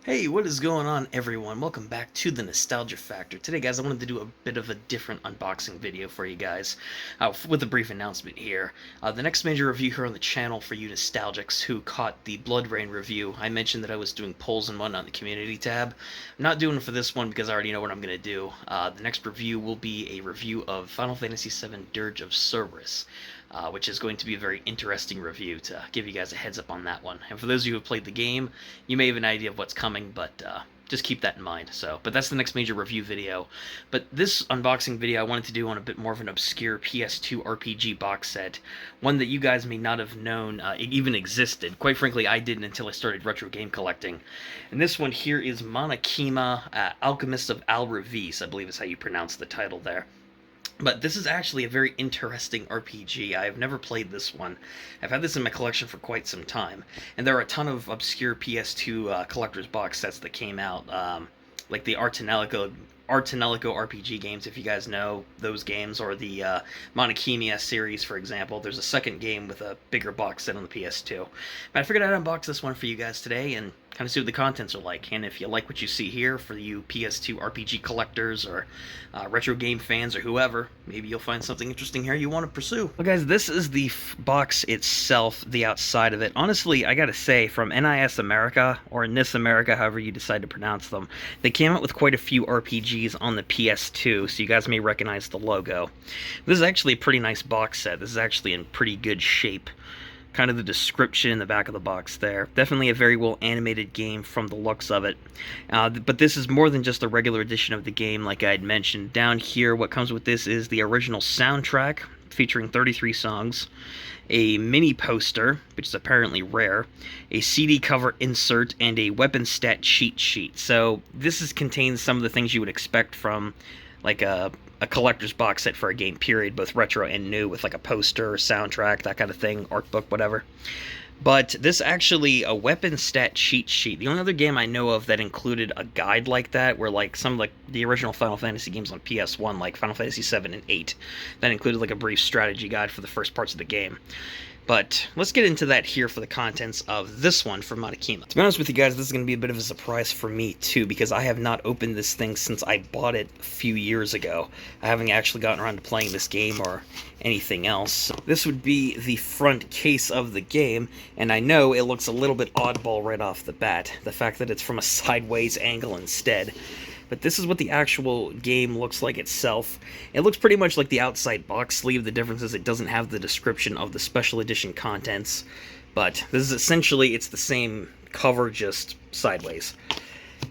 Hey, what is going on, everyone? Welcome back to the Nostalgia Factor. Today, guys, I wanted to do a bit of a different unboxing video for you guys, with a brief announcement here. The next major review here on the channel for you nostalgics who caught the Blood Rain review, I mentioned that I was doing polls and whatnot in the community tab. I'm not doing it for this one because I already know what I'm going to do. The next review will be a review of Final Fantasy VII Dirge of Cerberus. Which is going to be a very interesting review to give you guys a heads up on that one. And for those of you who have played the game, you may have an idea of what's coming, but just keep that in mind. But that's the next major review video. But this unboxing video I wanted to do on a bit more of an obscure PS2 RPG box set, one that you guys may not have known it even existed. Quite frankly, I didn't until I started retro game collecting. And this one here is Khemia Alchemists of Al-Revis, I believe is how you pronounce the title there. But this is actually a very interesting RPG. I've never played this one. I've had this in my collection for quite some time. And there are a ton of obscure PS2 collector's box sets that came out, like the Artanelico RPG games, if you guys know those games, or the Khemia series, for example. There's a second game with a bigger box set on the PS2. But I figured I'd unbox this one for you guys today and kind of see what the contents are like. And if you like what you see here, for you PS2 RPG collectors or retro game fans or whoever, maybe you'll find something interesting here you want to pursue. Well, guys, this is the box itself, the outside of it. Honestly, I gotta say, from NIS America, or NIS America, however you decide to pronounce them, they came out with quite a few RPGs on the PS2, so you guys may recognize the logo. This is actually a pretty nice box set. This is actually in pretty good shape. Kind of the description in the back of the box there. Definitely a very well animated game from the looks of it. But this is more than just a regular edition of the game, like I had mentioned. Down here, what comes with this is the original soundtrack, featuring 33 songs, a mini poster, which is apparently rare, a CD cover insert, and a weapon stat cheat sheet. So this contains some of the things you would expect from like a collector's box set for a game, period, both retro and new, with like a poster, soundtrack, that kind of thing, art book, whatever. But this actually a weapon stat cheat sheet. The only other game I know of that included a guide like that, where like some of like the original Final Fantasy games on PS1, like Final Fantasy 7 and 8, that included like a brief strategy guide for the first parts of the game. But let's get into that here for the contents of this one from Khemia. To be honest with you guys, this is going to be a bit of a surprise for me too, because I have not opened this thing since I bought it a few years ago. I haven't actually gotten around to playing this game or anything else. This would be the front case of the game, and I know it looks a little bit oddball right off the bat, the fact that it's from a sideways angle instead. But this is what the actual game looks like itself. It looks pretty much like the outside box sleeve. The difference is it doesn't have the description of the special edition contents. But this is essentially, it's the same cover, just sideways.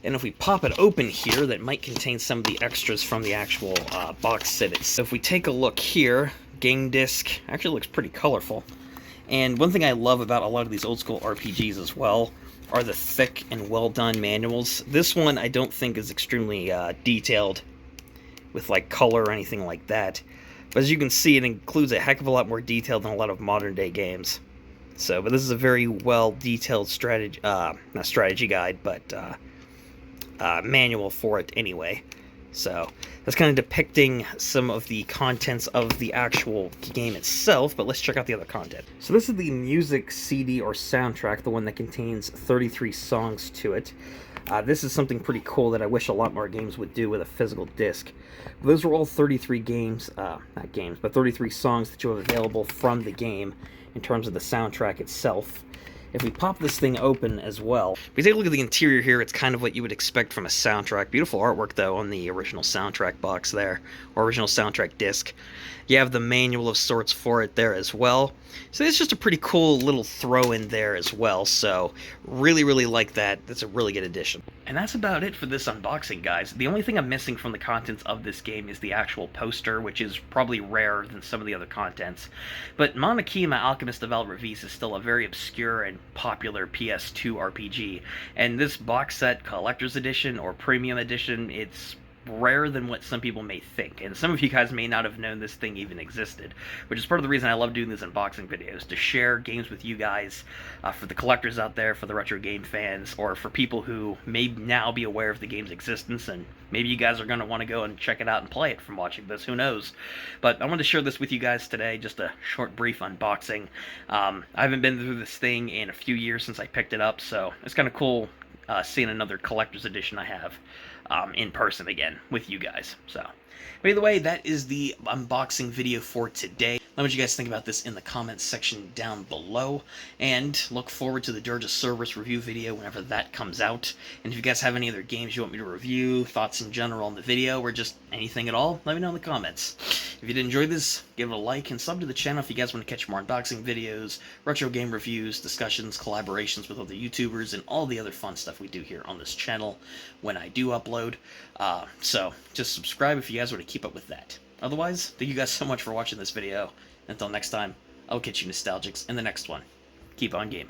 And if we pop it open here, that might contain some of the extras from the actual box set itself. So if we take a look here, game disc actually looks pretty colorful. And one thing I love about a lot of these old school RPGs as well are the thick and well done manuals. This one I don't think is extremely detailed with like color or anything like that. But as you can see, it includes a heck of a lot more detail than a lot of modern day games. But this is a very well detailed strategy, not strategy guide, but manual for it anyway. So that's kind of depicting some of the contents of the actual game itself, but let's check out the other content. So this is the music CD or soundtrack, the one that contains 33 songs to it. This is something pretty cool that I wish a lot more games would do with a physical disc. Those were all 33 games, not games, but 33 songs that you have available from the game in terms of the soundtrack itself. If we pop this thing open as well, if we take a look at the interior here, it's kind of what you would expect from a soundtrack. Beautiful artwork, though, on the original soundtrack box there, or original soundtrack disc. You have the manual of sorts for it there as well. So it's just a pretty cool little throw in there as well. So really, really like that. That's a really good addition. And that's about it for this unboxing, guys. The only thing I'm missing from the contents of this game is the actual poster, which is probably rarer than some of the other contents. But Khemia Alchemists of Al-Revis is still a very obscure and popular PS2 RPG. And this box set, collector's edition or premium edition, it's rarer than what some people may think, and some of you guys may not have known this thing even existed, which is part of the reason I love doing these unboxing videos, to share games with you guys, for the collectors out there, for the retro game fans, or for people who may now be aware of the game's existence, and maybe you guys are going to want to go and check it out and play it from watching this, who knows. But I wanted to share this with you guys today, just a short, brief unboxing. I haven't been through this thing in a few years since I picked it up, so it's kind of cool seeing another collector's edition I have in person again with you guys. So, but either way, that is the unboxing video for today. Let me know what you guys think about this in the comments section down below, and look forward to the Dirge of Cerberus review video whenever that comes out. And if you guys have any other games you want me to review, thoughts in general on the video, or just anything at all, let me know in the comments. If you did enjoy this, give it a like and sub to the channel if you guys want to catch more unboxing videos, retro game reviews, discussions, collaborations with other YouTubers, and all the other fun stuff we do here on this channel when I do upload. So just subscribe if you guys want to keep up with that. Otherwise, thank you guys so much for watching this video. Until next time, I'll catch you nostalgics in the next one. Keep on gaming.